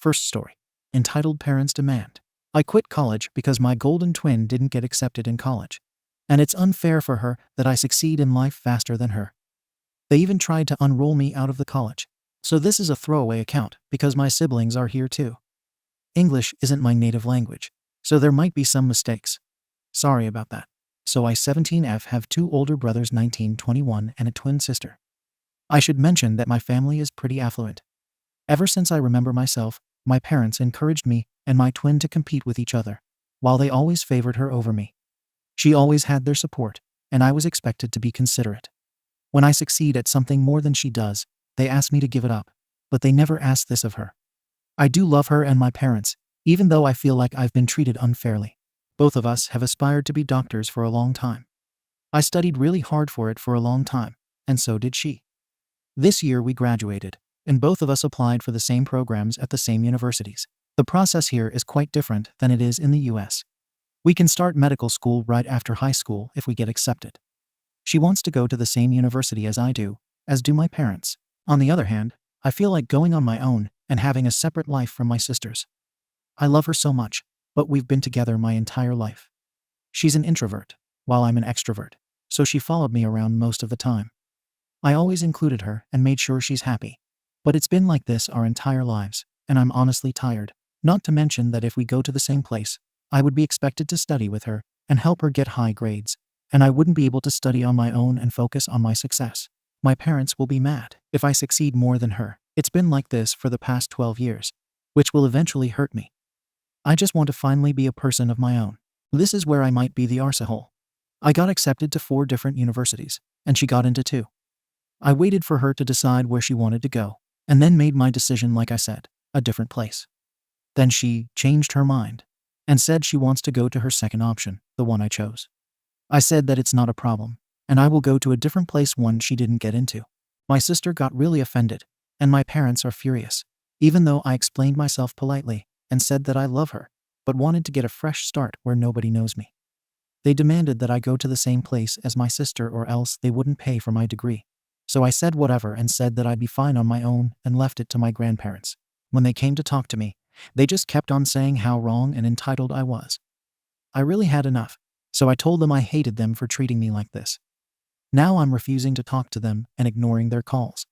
First story. Entitled Parents Demand. I quit college because my golden twin didn't get accepted in college. And it's unfair for her that I succeed in life faster than her. They even tried to unroll me out of the college. So this is a throwaway account because my siblings are here too. English isn't my native language, so there might be some mistakes. Sorry about that. So I 17F have 2 older brothers 19, 21 and a twin sister. I should mention that my family is pretty affluent. Ever since I remember myself, my parents encouraged me and my twin to compete with each other, while they always favored her over me. She always had their support, and I was expected to be considerate. When I succeed at something more than she does, they ask me to give it up, but they never ask this of her. I do love her and my parents, even though I feel like I've been treated unfairly. Both of us have aspired to be doctors for a long time. I studied really hard for it for a long time, and so did she. This year we graduated, and both of us applied for the same programs at the same universities. The process here is quite different than it is in the US. We can start medical school right after high school if we get accepted. She wants to go to the same university as I do, as do my parents. On the other hand, I feel like going on my own and having a separate life from my sisters. I love her so much, but we've been together my entire life. She's an introvert, while I'm an extrovert, so she followed me around most of the time. I always included her and made sure she's happy. But it's been like this our entire lives, and I'm honestly tired. Not to mention that if we go to the same place, I would be expected to study with her and help her get high grades, and I wouldn't be able to study on my own and focus on my success. My parents will be mad if I succeed more than her. It's been like this for the past 12 years, which will eventually hurt me. I just want to finally be a person of my own. This is where I might be the arsehole. I got accepted to 4 different universities, and she got into 2. I waited for her to decide where she wanted to go, and then made my decision like I said, a different place. Then she changed her mind and said she wants to go to her second option, the one I chose. I said that it's not a problem, and I will go to a different place one she didn't get into. My sister got really offended, and my parents are furious, even though I explained myself politely and said that I love her, but wanted to get a fresh start where nobody knows me. They demanded that I go to the same place as my sister or else they wouldn't pay for my degree. So I said whatever and said that I'd be fine on my own and left it to my grandparents. When they came to talk to me, they just kept on saying how wrong and entitled I was. I really had enough, so I told them I hated them for treating me like this. Now I'm refusing to talk to them and ignoring their calls.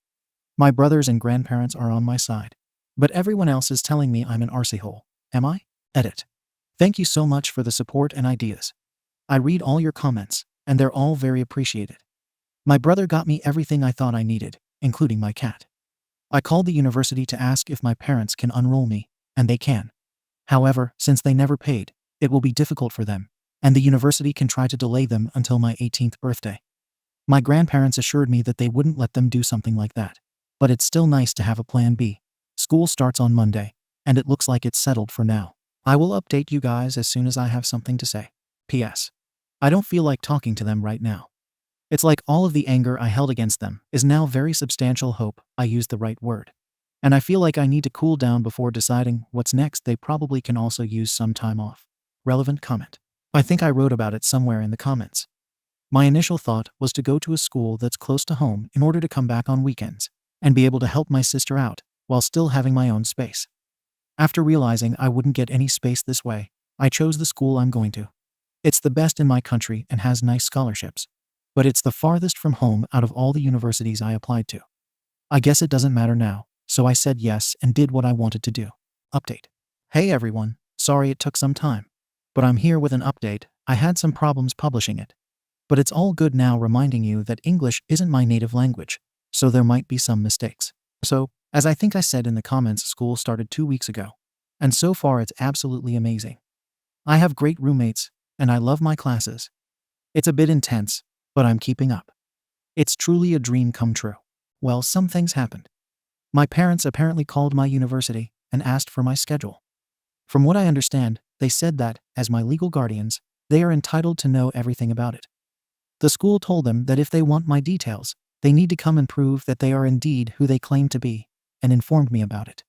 My brothers and grandparents are on my side, but everyone else is telling me I'm an arsehole. Am I? Edit. Thank you so much for the support and ideas. I read all your comments, and they're all very appreciated. My brother got me everything I thought I needed, including my cat. I called the university to ask if my parents can unroll me, and they can. However, since they never paid, it will be difficult for them, and the university can try to delay them until my 18th birthday. My grandparents assured me that they wouldn't let them do something like that, but it's still nice to have a plan B. School starts on Monday, and it looks like it's settled for now. I will update you guys as soon as I have something to say. P.S. I don't feel like talking to them right now. It's like all of the anger I held against them is now very substantial. Hope I used the right word. And I feel like I need to cool down before deciding what's next. They probably can also use some time off. Relevant comment. I think I wrote about it somewhere in the comments. My initial thought was to go to a school that's close to home in order to come back on weekends and be able to help my sister out while still having my own space. After realizing I wouldn't get any space this way, I chose the school I'm going to. It's the best in my country and has nice scholarships. But it's the farthest from home out of all the universities I applied to. I guess it doesn't matter now, so I said yes and did what I wanted to do. Update. Hey everyone, sorry it took some time. But I'm here with an update. I had some problems publishing it. But it's all good now, reminding you that English isn't my native language, so there might be some mistakes. So, as I think I said in the comments, school started 2 weeks ago. And so far it's absolutely amazing. I have great roommates, and I love my classes. It's a bit intense, but I'm keeping up. It's truly a dream come true. Well, some things happened. My parents apparently called my university and asked for my schedule. From what I understand, they said that, as my legal guardians, they are entitled to know everything about it. The school told them that if they want my details, they need to come and prove that they are indeed who they claim to be, and informed me about it.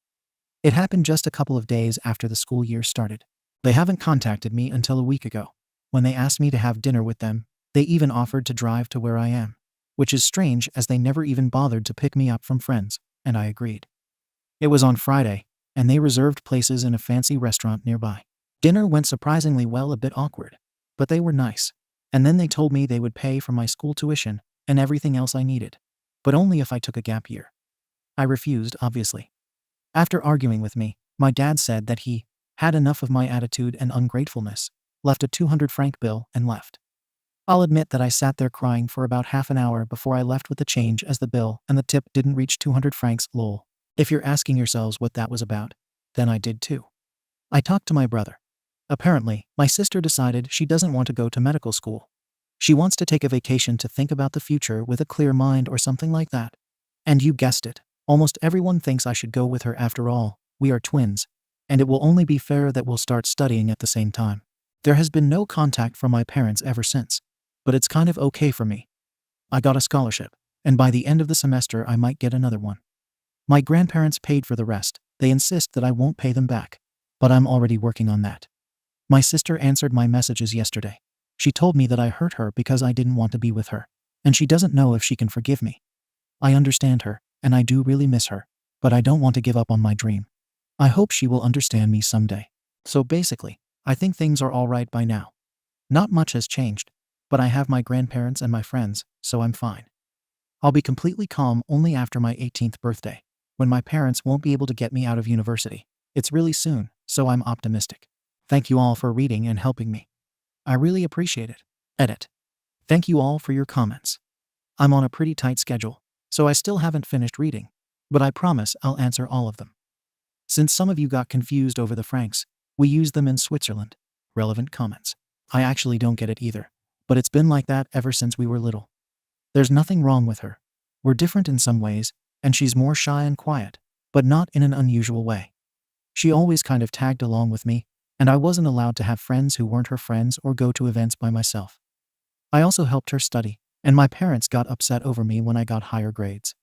It happened just a couple of days after the school year started. They haven't contacted me until a week ago, when they asked me to have dinner with them. They even offered to drive to where I am, which is strange as they never even bothered to pick me up from friends, and I agreed. It was on Friday, and they reserved places in a fancy restaurant nearby. Dinner went surprisingly well, a bit awkward, but they were nice. And then they told me they would pay for my school tuition and everything else I needed, but only if I took a gap year. I refused, obviously. After arguing with me, my dad said that he had enough of my attitude and ungratefulness, left a 200 franc bill, and left. I'll admit that I sat there crying for about half an hour before I left with the change, as the bill and the tip didn't reach 200 francs, lol. If you're asking yourselves what that was about, then I did too. I talked to my brother. Apparently, my sister decided she doesn't want to go to medical school. She wants to take a vacation to think about the future with a clear mind or something like that. And you guessed it, almost everyone thinks I should go with her. After all, we are twins, and it will only be fair that we'll start studying at the same time. There has been no contact from my parents ever since, but it's kind of okay for me. I got a scholarship, and by the end of the semester I might get another one. My grandparents paid for the rest. They insist that I won't pay them back, but I'm already working on that. My sister answered my messages yesterday. She told me that I hurt her because I didn't want to be with her, and she doesn't know if she can forgive me. I understand her, and I do really miss her, but I don't want to give up on my dream. I hope she will understand me someday. So basically, I think things are all right by now. Not much has changed, but I have my grandparents and my friends, so I'm fine. I'll be completely calm only after my 18th birthday, when my parents won't be able to get me out of university. It's really soon, so I'm optimistic. Thank you all for reading and helping me. I really appreciate it. Edit. Thank you all for your comments. I'm on a pretty tight schedule, so I still haven't finished reading, but I promise I'll answer all of them. Since some of you got confused over the francs, we use them in Switzerland. Relevant comments. I actually don't get it either, but it's been like that ever since we were little. There's nothing wrong with her. We're different in some ways, and she's more shy and quiet, but not in an unusual way. She always kind of tagged along with me, and I wasn't allowed to have friends who weren't her friends or go to events by myself. I also helped her study, and my parents got upset over me when I got higher grades.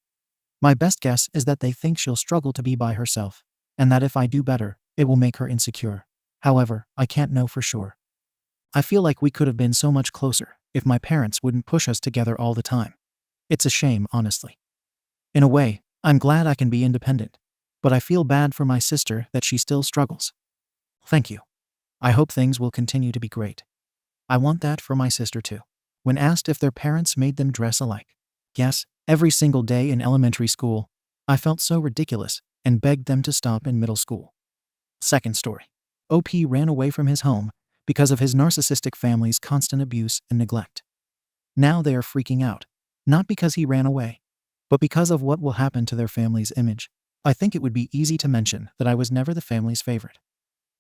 My best guess is that they think she'll struggle to be by herself, and that if I do better, it will make her insecure. However, I can't know for sure. I feel like we could have been so much closer if my parents wouldn't push us together all the time. It's a shame, honestly. In a way, I'm glad I can be independent, but I feel bad for my sister that she still struggles. Thank you. I hope things will continue to be great. I want that for my sister too. When asked if their parents made them dress alike, yes, every single day in elementary school, I felt so ridiculous and begged them to stop in middle school. Second story. OP ran away from his home because of his narcissistic family's constant abuse and neglect. Now they are freaking out, not because he ran away, but because of what will happen to their family's image. I think it would be easy to mention that I was never the family's favorite.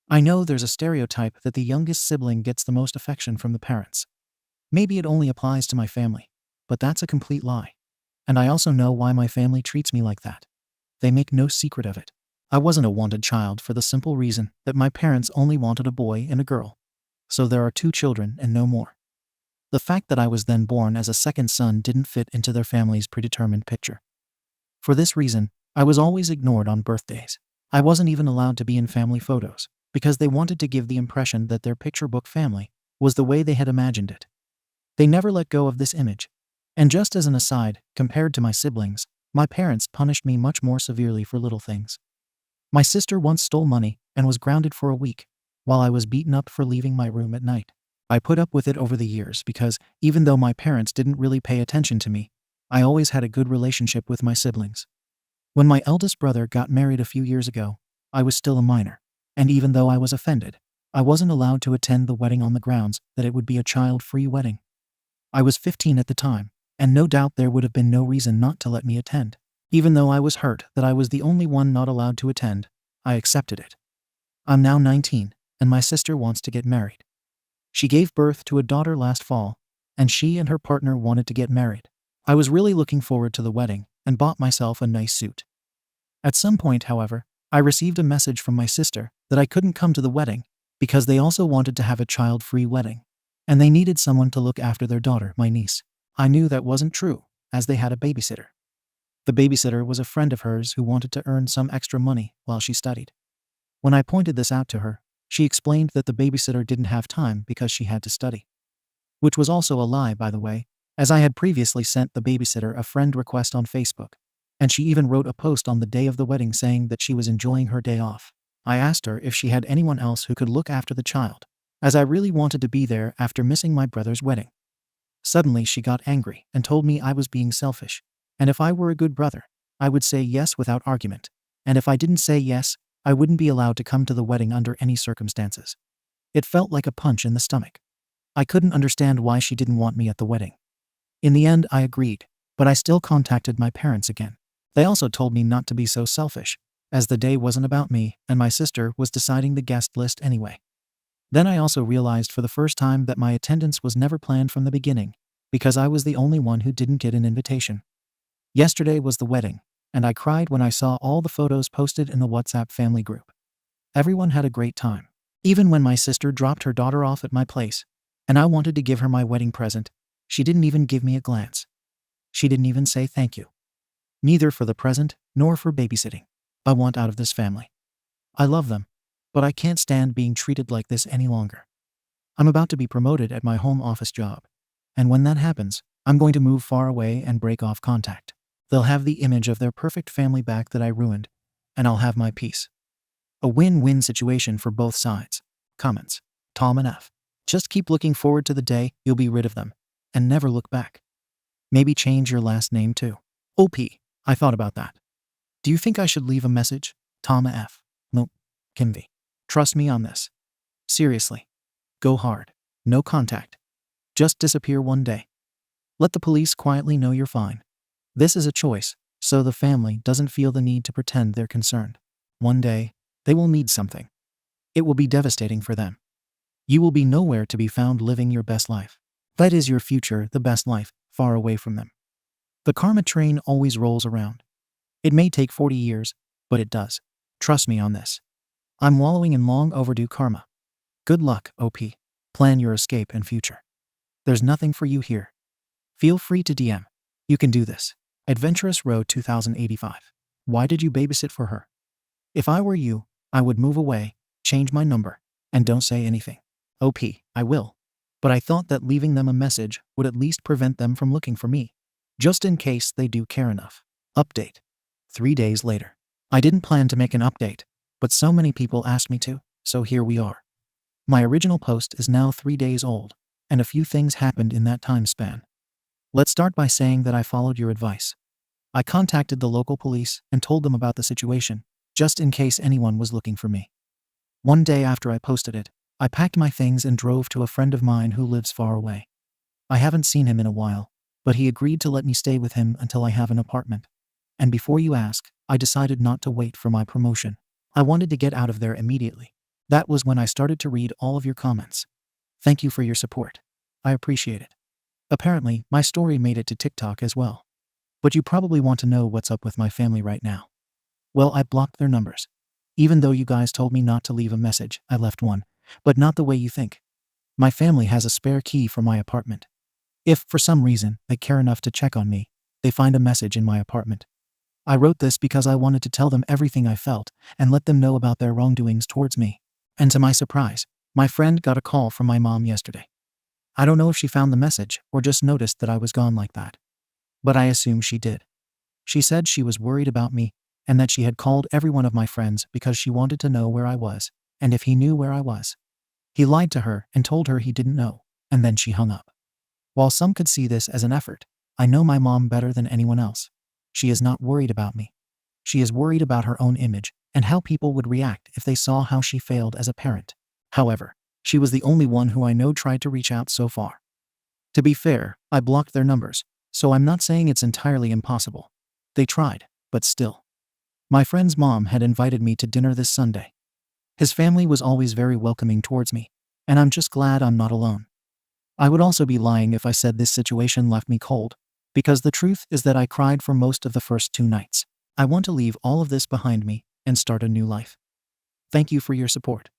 I know there's a stereotype that the youngest sibling gets the most affection from the parents. Maybe it only applies to my family, but that's a complete lie. And I also know why my family treats me like that. They make no secret of it. I wasn't a wanted child for the simple reason that my parents only wanted a boy and a girl. So there are 2 children and no more. The fact that I was then born as a second son didn't fit into their family's predetermined picture. For this reason, I was always ignored on birthdays. I wasn't even allowed to be in family photos, because they wanted to give the impression that their picture book family was the way they had imagined it. They never let go of this image. And just as an aside, compared to my siblings, my parents punished me much more severely for little things. My sister once stole money and was grounded for a week, while I was beaten up for leaving my room at night. I put up with it over the years because, even though my parents didn't really pay attention to me, I always had a good relationship with my siblings. When my eldest brother got married a few years ago, I was still a minor, and even though I was offended, I wasn't allowed to attend the wedding on the grounds that it would be a child-free wedding. I was 15 at the time, and no doubt there would have been no reason not to let me attend. Even though I was hurt that I was the only one not allowed to attend, I accepted it. I'm now 19, and my sister wants to get married. She gave birth to a daughter last fall, and she and her partner wanted to get married. I was really looking forward to the wedding and bought myself a nice suit. At some point, however, I received a message from my sister that I couldn't come to the wedding because they also wanted to have a child-free wedding, and they needed someone to look after their daughter, my niece. I knew that wasn't true, as they had a babysitter. The babysitter was a friend of hers who wanted to earn some extra money while she studied. When I pointed this out to her, she explained that the babysitter didn't have time because she had to study. Which was also a lie, by the way, as I had previously sent the babysitter a friend request on Facebook. And she even wrote a post on the day of the wedding saying that she was enjoying her day off. I asked her if she had anyone else who could look after the child, as I really wanted to be there after missing my brother's wedding. Suddenly she got angry and told me I was being selfish, and if I were a good brother, I would say yes without argument, and if I didn't say yes, I wouldn't be allowed to come to the wedding under any circumstances. It felt like a punch in the stomach. I couldn't understand why she didn't want me at the wedding. In the end, I agreed, but I still contacted my parents again. They also told me not to be so selfish, as the day wasn't about me and my sister was deciding the guest list anyway. Then I also realized for the first time that my attendance was never planned from the beginning, because I was the only one who didn't get an invitation. Yesterday was the wedding, and I cried when I saw all the photos posted in the WhatsApp family group. Everyone had a great time. Even when my sister dropped her daughter off at my place, and I wanted to give her my wedding present, she didn't even give me a glance. She didn't even say thank you. Neither for the present, nor for babysitting. I want out of this family. I love them, but I can't stand being treated like this any longer. I'm about to be promoted at my home office job, and when that happens, I'm going to move far away and break off contact. They'll have the image of their perfect family back that I ruined, and I'll have my peace. A win-win situation for both sides. Comments. Tom and F. Just keep looking forward to the day you'll be rid of them, and never look back. Maybe change your last name too. OP. I thought about that. Do you think I should leave a message? Tom F. Nope. Kim V. Trust me on this. Seriously. Go hard. No contact. Just disappear one day. Let the police quietly know you're fine. This is a choice, so the family doesn't feel the need to pretend they're concerned. One day, they will need something. It will be devastating for them. You will be nowhere to be found living your best life. That is your future, the best life, far away from them. The karma train always rolls around. It may take 40 years, but it does. Trust me on this. I'm wallowing in long overdue karma. Good luck, OP. Plan your escape and future. There's nothing for you here. Feel free to DM. You can do this. Adventurous Road 2085. Why did you babysit for her? If I were you, I would move away, change my number, and don't say anything. OP, I will. But I thought that leaving them a message would at least prevent them from looking for me. Just in case they do care enough. Update. 3 days later. I didn't plan to make an update, but so many people asked me to, so here we are. My original post is now 3 days old, and a few things happened in that time span. Let's start by saying that I followed your advice. I contacted the local police and told them about the situation, just in case anyone was looking for me. One day after I posted it, I packed my things and drove to a friend of mine who lives far away. I haven't seen him in a while, but he agreed to let me stay with him until I have an apartment. And before you ask, I decided not to wait for my promotion. I wanted to get out of there immediately. That was when I started to read all of your comments. Thank you for your support. I appreciate it. Apparently, my story made it to TikTok as well. But you probably want to know what's up with my family right now. Well, I blocked their numbers. Even though you guys told me not to leave a message, I left one, but not the way you think. My family has a spare key for my apartment. If, for some reason, they care enough to check on me, they find a message in my apartment. I wrote this because I wanted to tell them everything I felt and let them know about their wrongdoings towards me. And to my surprise, my friend got a call from my mom yesterday. I don't know if she found the message or just noticed that I was gone like that. But I assume she did. She said she was worried about me and that she had called every one of my friends because she wanted to know where I was and if he knew where I was. He lied to her and told her he didn't know, and then she hung up. While some could see this as an effort, I know my mom better than anyone else. She is not worried about me. She is worried about her own image and how people would react if they saw how she failed as a parent. However, she was the only one who I know tried to reach out so far. To be fair, I blocked their numbers, so I'm not saying it's entirely impossible. They tried, but still. My friend's mom had invited me to dinner this Sunday. His family was always very welcoming towards me, and I'm just glad I'm not alone. I would also be lying if I said this situation left me cold, because the truth is that I cried for most of the first 2 nights. I want to leave all of this behind me and start a new life. Thank you for your support.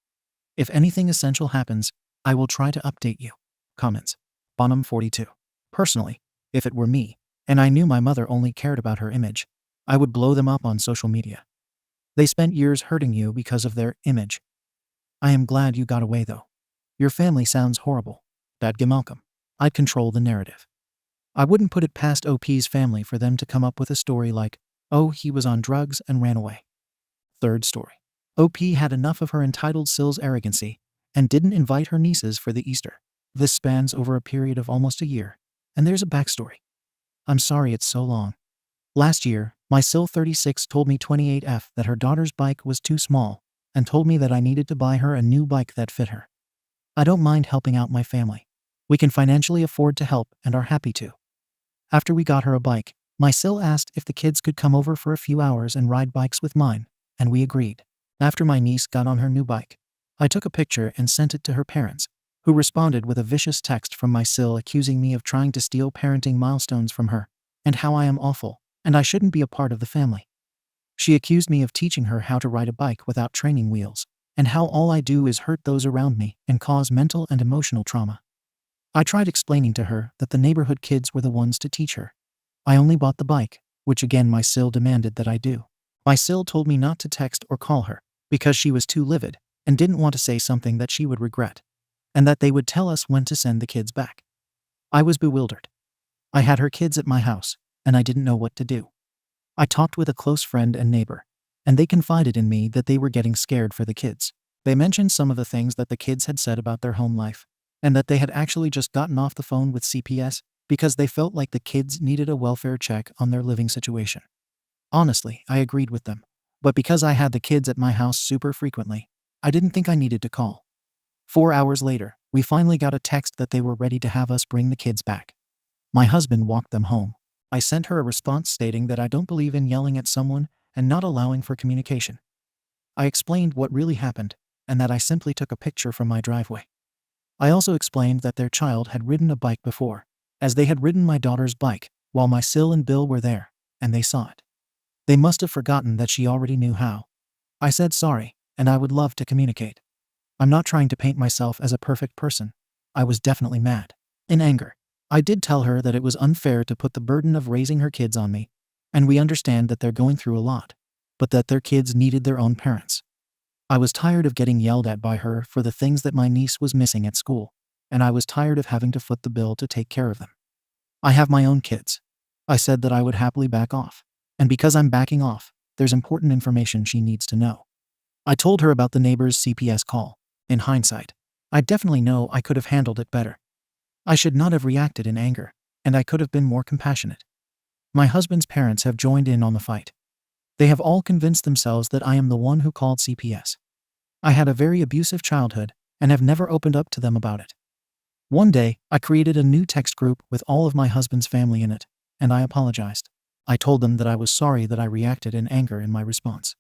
If anything essential happens, I will try to update you. Comments. Bonham 42. Personally, if it were me, and I knew my mother only cared about her image, I would blow them up on social media. They spent years hurting you because of their image. I am glad you got away though. Your family sounds horrible. Dadga Malcolm. I'd control the narrative. I wouldn't put it past OP's family for them to come up with a story like, Oh, he was on drugs and ran away. Third story. OP had enough of her entitled Sill's arrogancy and didn't invite her nieces for the Easter. This spans over a period of almost a year, and there's a backstory. I'm sorry it's so long. Last year, my Sill 36 told me 28F that her daughter's bike was too small and told me that I needed to buy her a new bike that fit her. I don't mind helping out my family. We can financially afford to help and are happy to. After we got her a bike, my Sill asked if the kids could come over for a few hours and ride bikes with mine, and we agreed. After my niece got on her new bike, I took a picture and sent it to her parents, who responded with a vicious text from my Sill accusing me of trying to steal parenting milestones from her, and how I am awful, and I shouldn't be a part of the family. She accused me of teaching her how to ride a bike without training wheels, and how all I do is hurt those around me and cause mental and emotional trauma. I tried explaining to her that the neighborhood kids were the ones to teach her. I only bought the bike, which again my Sill demanded that I do. My Sill told me not to text or call her, because she was too livid and didn't want to say something that she would regret, and that they would tell us when to send the kids back. I was bewildered. I had her kids at my house, and I didn't know what to do. I talked with a close friend and neighbor, and they confided in me that they were getting scared for the kids. They mentioned some of the things that the kids had said about their home life, and that they had actually just gotten off the phone with CPS because they felt like the kids needed a welfare check on their living situation. Honestly, I agreed with them, but because I had the kids at my house super frequently, I didn't think I needed to call. 4 hours later, we finally got a text that they were ready to have us bring the kids back. My husband walked them home. I sent her a response stating that I don't believe in yelling at someone and not allowing for communication. I explained what really happened, and that I simply took a picture from my driveway. I also explained that their child had ridden a bike before, as they had ridden my daughter's bike while my Sill and Bill were there, and they saw it. They must have forgotten that she already knew how. I said sorry, and I would love to communicate. I'm not trying to paint myself as a perfect person. I was definitely mad. In anger, I did tell her that it was unfair to put the burden of raising her kids on me, and we understand that they're going through a lot, but that their kids needed their own parents. I was tired of getting yelled at by her for the things that my niece was missing at school, and I was tired of having to foot the bill to take care of them. I have my own kids. I said that I would happily back off, and because I'm backing off, there's important information she needs to know. I told her about the neighbor's CPS call. In hindsight, I definitely know I could have handled it better. I should not have reacted in anger, and I could have been more compassionate. My husband's parents have joined in on the fight. They have all convinced themselves that I am the one who called CPS. I had a very abusive childhood and have never opened up to them about it. One day, I created a new text group with all of my husband's family in it, and I apologized. I told them that I was sorry that I reacted in anger in my response.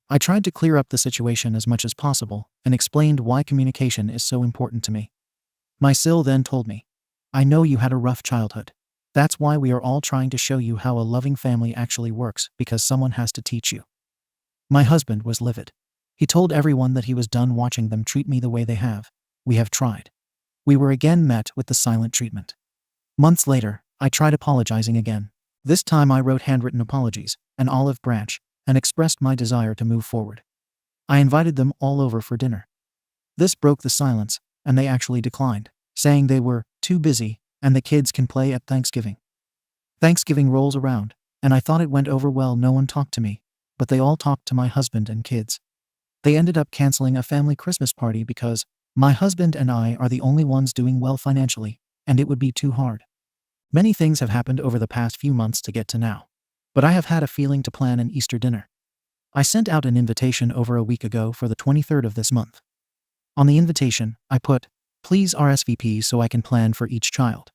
I tried to clear up the situation as much as possible and explained why communication is so important to me. My Sill then told me, I know you had a rough childhood. That's why we are all trying to show you how a loving family actually works, because someone has to teach you. My husband was livid. He told everyone that he was done watching them treat me the way they have. We have tried. We were again met with the silent treatment. Months later, I tried apologizing again. This time I wrote handwritten apologies, an olive branch, and expressed my desire to move forward. I invited them all over for dinner. This broke the silence, and they actually declined, saying they were too busy and the kids can play at Thanksgiving. Thanksgiving rolls around, and I thought it went over well. No one talked to me, but they all talked to my husband and kids. They ended up canceling a family Christmas party because my husband and I are the only ones doing well financially, and it would be too hard. Many things have happened over the past few months to get to now, but I have had a feeling to plan an Easter dinner. I sent out an invitation over a week ago for the 23rd of this month. On the invitation, I put, please RSVP so I can plan for each child.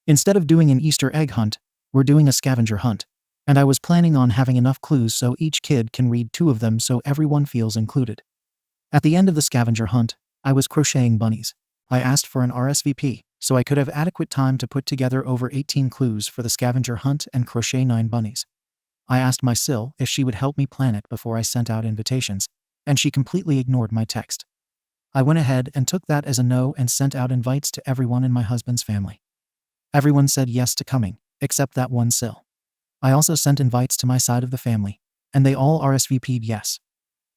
Instead of doing an Easter egg hunt, we're doing a scavenger hunt, and I was planning on having enough clues so each kid can read 2 of them so everyone feels included. At the end of the scavenger hunt, I was crocheting bunnies. I asked for an RSVP so I could have adequate time to put together over 18 clues for the scavenger hunt and crochet 9 bunnies. I asked my Sill if she would help me plan it before I sent out invitations, and she completely ignored my text. I went ahead and took that as a no and sent out invites to everyone in my husband's family. Everyone said yes to coming, except that one Sill. I also sent invites to my side of the family, and they all RSVP'd yes.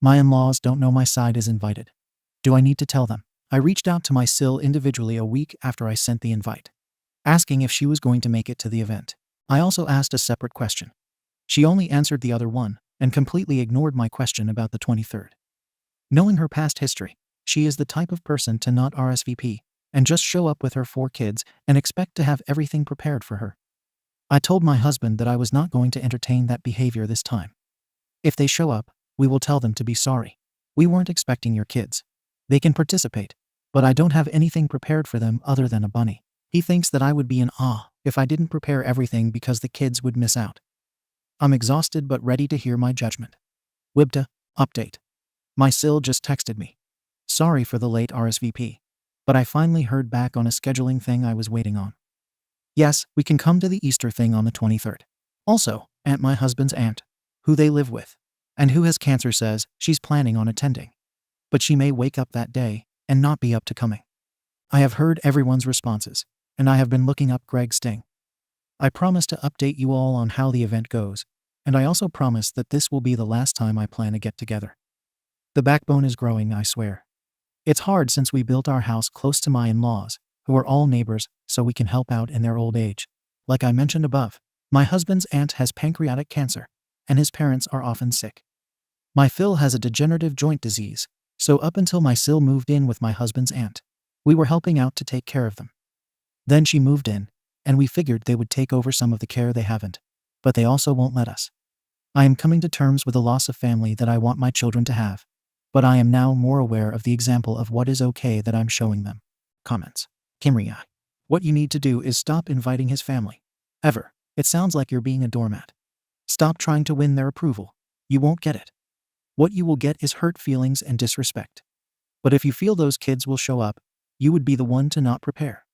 My in-laws don't know my side is invited. Do I need to tell them? I reached out to my Sill individually a week after I sent the invite, asking if she was going to make it to the event. I also asked a separate question. She only answered the other one and completely ignored my question about the 23rd. Knowing her past history, she is the type of person to not RSVP and just show up with her 4 kids and expect to have everything prepared for her. I told my husband that I was not going to entertain that behavior this time. If they show up, we will tell them to be sorry. We weren't expecting your kids. They can participate, but I don't have anything prepared for them other than a bunny. He thinks that I would be in awe if I didn't prepare everything because the kids would miss out. I'm exhausted but ready to hear my judgment. WIBTA update. My SIL just texted me. Sorry for the late RSVP, but I finally heard back on a scheduling thing I was waiting on. Yes, we can come to the Easter thing on the 23rd. Also, my husband's aunt, who they live with, and who has cancer, says she's planning on attending. But she may wake up that day and not be up to coming. I have heard everyone's responses, and I have been looking up Greg's sting. I promise to update you all on how the event goes, and I also promise that this will be the last time I plan a get-together. The backbone is growing, I swear. It's hard since we built our house close to my in-laws, who are all neighbors, so we can help out in their old age. Like I mentioned above, my husband's aunt has pancreatic cancer, and his parents are often sick. My Phil has a degenerative joint disease, so up until my Sil moved in with my husband's aunt, we were helping out to take care of them. Then she moved in, and we figured they would take over some of the care they haven't, but they also won't let us. I am coming to terms with the loss of family that I want my children to have, but I am now more aware of the example of what is okay that I'm showing them. Comments. Kimria. What you need to do is stop inviting his family. Ever. It sounds like you're being a doormat. Stop trying to win their approval. You won't get it. What you will get is hurt feelings and disrespect. But if you feel those kids will show up, you would be the one to not prepare.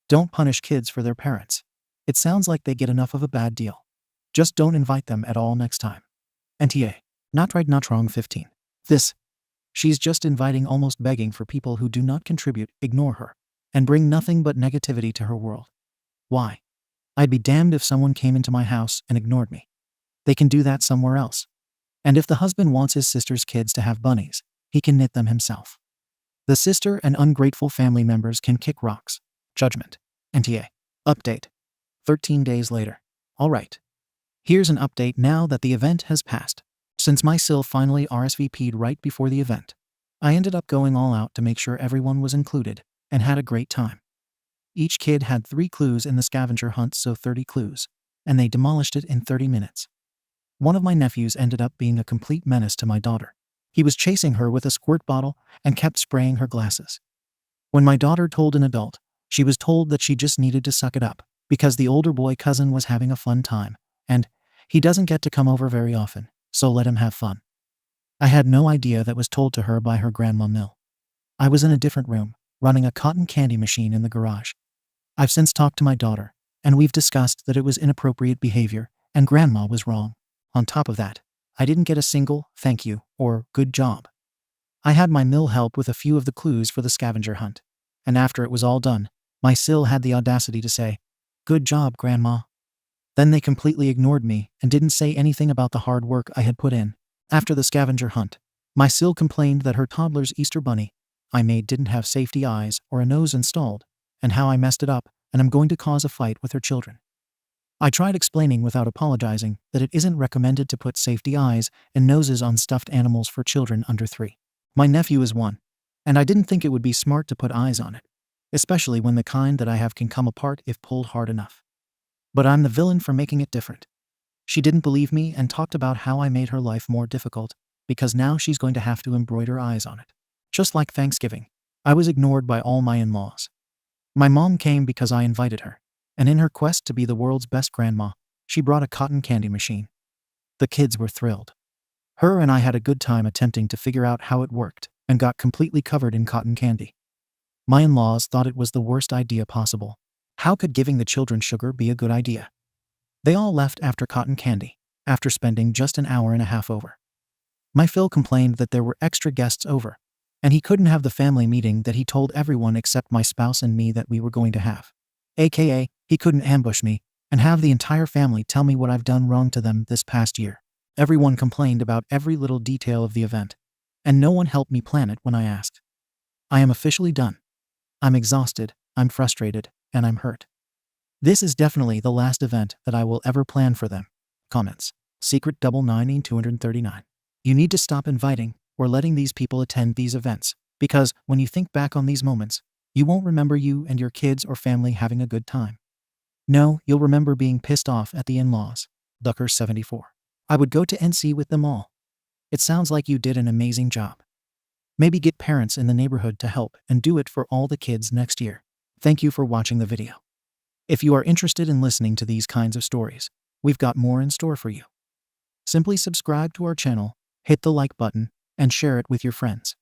Don't punish kids for their parents. It sounds like they get enough of a bad deal. Just don't invite them at all next time. NTA. Not right, not wrong 15. She's just inviting, almost begging for people who do not contribute, ignore her, and bring nothing but negativity to her world. Why? I'd be damned if someone came into my house and ignored me. They can do that somewhere else. And if the husband wants his sister's kids to have bunnies, he can knit them himself. The sister and ungrateful family members can kick rocks. Judgment. NTA. Update. 13 days later. Alright. Here's an update now that the event has passed. Since my Sil finally RSVP'd right before the event, I ended up going all out to make sure everyone was included and had a great time. Each kid had 3 clues in the scavenger hunt, so 30 clues, and they demolished it in 30 minutes. One of my nephews ended up being a complete menace to my daughter. He was chasing her with a squirt bottle and kept spraying her glasses. When my daughter told an adult, she was told that she just needed to suck it up because the older boy cousin was having a fun time, and he doesn't get to come over very often, so let him have fun. I had no idea that was told to her by her grandma Mill. I was in a different room, running a cotton candy machine in the garage. I've since talked to my daughter, and we've discussed that it was inappropriate behavior, and grandma was wrong. On top of that, I didn't get a single thank you or good job. I had my Mill help with a few of the clues for the scavenger hunt, and after it was all done, my Sil had the audacity to say, "Good job, Grandma." Then they completely ignored me and didn't say anything about the hard work I had put in. After the scavenger hunt, my Sil complained that her toddler's Easter bunny I made didn't have safety eyes or a nose installed, and how I messed it up and I'm going to cause a fight with her children. I tried explaining without apologizing that it isn't recommended to put safety eyes and noses on stuffed animals for children under 3. My nephew is 1, and I didn't think it would be smart to put eyes on it, especially when the kind that I have can come apart if pulled hard enough. But I'm the villain for making it different. She didn't believe me and talked about how I made her life more difficult because now she's going to have to embroider eyes on it. Just like Thanksgiving, I was ignored by all my in-laws. My mom came because I invited her, and in her quest to be the world's best grandma, she brought a cotton candy machine. The kids were thrilled. Her and I had a good time attempting to figure out how it worked and got completely covered in cotton candy. My in-laws thought it was the worst idea possible. How could giving the children sugar be a good idea? They all left after cotton candy, after spending just an hour and a half over. My Phil complained that there were extra guests over, and he couldn't have the family meeting that he told everyone except my spouse and me that we were going to have. AKA, he couldn't ambush me and have the entire family tell me what I've done wrong to them this past year. Everyone complained about every little detail of the event, and no one helped me plan it when I asked. I am officially done. I'm exhausted, I'm frustrated, and I'm hurt. This is definitely the last event that I will ever plan for them. Comments. Secret double 9239. You need to stop inviting or letting these people attend these events, because when you think back on these moments, you won't remember you and your kids or family having a good time. No, you'll remember being pissed off at the in-laws. Ducker 74. I would go to NC with them all. It sounds like you did an amazing job. Maybe get parents in the neighborhood to help and do it for all the kids next year. Thank you for watching the video. If you are interested in listening to these kinds of stories, we've got more in store for you. Simply subscribe to our channel, hit the like button, and share it with your friends.